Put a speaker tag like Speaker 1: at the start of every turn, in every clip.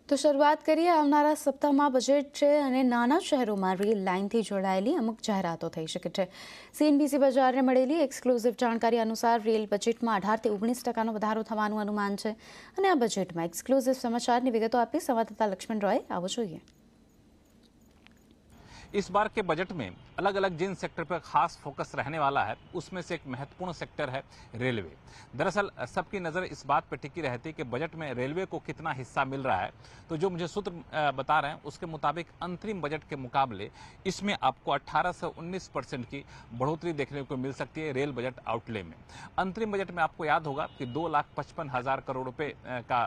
Speaker 1: તો શરૂઆત કરીએ આવનારા સપ્તાહમાં બજેટ છે અને નાના શહેરોમાં રેલ લાઇનથી જોડાયેલી અમુક જાહેરાતો થઈ શકે છે। સીએનબીસી બજારને મળેલી એક્સક્લુઝિવ જાણકારી અનુસાર રેલ બજેટમાં 18 થી 19% વધારો થવાનું અનુમાન છે અને આ બજેટમાં એક્સક્લુઝિવ સમાચારની વિગતો આપી સંવાદદાતા લક્ષ્મણ રોય આવો જોઈએ।
Speaker 2: इस बार के बजट में अलग अलग जिन सेक्टर पर खास फोकस रहने वाला है उसमें से एक महत्वपूर्ण सेक्टर है रेलवे। दरअसल सबकी नज़र इस बात पर टिकी रहती है कि बजट में रेलवे को कितना हिस्सा मिल रहा है। तो जो मुझे सूत्र बता रहे हैं उसके मुताबिक अंतरिम बजट के मुकाबले इसमें आपको 18 से 19% की बढ़ोतरी देखने को मिल सकती है रेल बजट आउटले में। अंतरिम बजट में आपको याद होगा कि 2,55,000 करोड़ रुपए का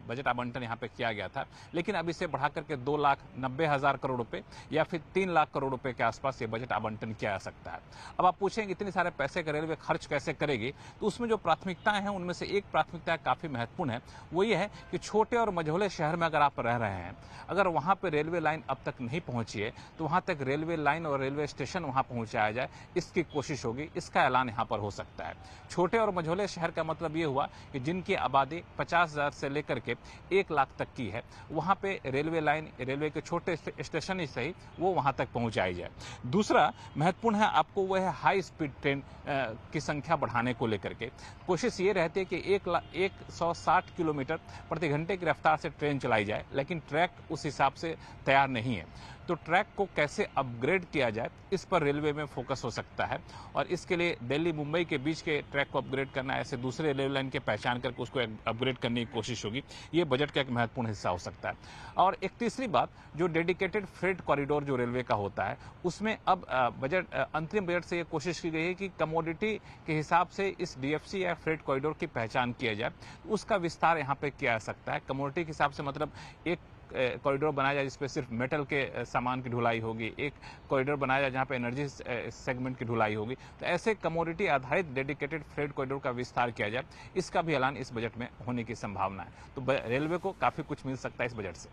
Speaker 2: बजट आवंटन यहाँ पे किया गया था, लेकिन अब इसे बढ़ा करके 2,90,000 करोड़ रुपए या फिर 3 लाख करोड़ रुपए के आसपास ये बजट आवंटन किया जा सकता है। अब आप पूछेंगे इतने सारे पैसे का रेलवे खर्च कैसे करेगी, तो उसमें जो प्राथमिकताएं हैं उनमें से एक प्राथमिकता काफी महत्वपूर्ण है। वो ये है कि छोटे और मझोले शहर में अगर आप रह रहे हैं, अगर वहां पर रेलवे लाइन अब तक नहीं पहुंची है तो वहां तक रेलवे लाइन और रेलवे स्टेशन वहां पहुंचाया जाए, इसकी कोशिश होगी। इसका ऐलान यहाँ पर हो सकता है। छोटे और मझोले शहर का मतलब ये हुआ कि जिनकी आबादी 50,000 से लेकर के 1 लाख तक की है, वहां पे रेलवे लाइन, रेलवे के छोटे स्टेशन ही सही वो वहां तक पहुंचाई जाए। दूसरा महत्वपूर्ण है आपको वह है हाई स्पीड ट्रेन की संख्या बढ़ाने को लेकर के कोशिश ये रहती है कि 160 किलोमीटर प्रति घंटे की रफ्तार से ट्रेन चलाई जाए, लेकिन ट्रैक उस हिसाब से तैयार नहीं है। तो ट्रैक को कैसे अपग्रेड किया जाए इस पर रेलवे में फोकस हो सकता है और इसके लिए दिल्ली मुंबई के बीच के ट्रैक को अपग्रेड करना, ऐसे दूसरे रेलवे लाइन के पहचान करके उसको अपग्रेड करने की कोशिश होगी। ये बजट का एक महत्वपूर्ण हिस्सा हो सकता है। और एक तीसरी बात, जो डेडिकेटेड फ्रेट कॉरिडोर जो रेलवे का होता है उसमें अब बजट अंतरिम बजट से ये कोशिश की गई है कि कमोडिटी के हिसाब से इस डीएफसी या फ्रेट कॉरिडोर की पहचान किया जाए, उसका विस्तार यहाँ पे किया जा सकता है। कमोडिटी के हिसाब से मतलब एक कॉरिडोर बनाया जाए जिसपे सिर्फ मेटल के सामान की ढुलाई होगी, एक कॉरिडोर बनाया जाए जहाँ पे एनर्जी सेगमेंट की ढुलाई होगी। तो ऐसे कमोडिटी आधारित डेडिकेटेड फ्रेट कॉरिडोर का विस्तार किया जाए, इसका भी ऐलान इस बजट में होने की संभावना है। तो रेलवे को काफी कुछ मिल सकता है इस बजट से।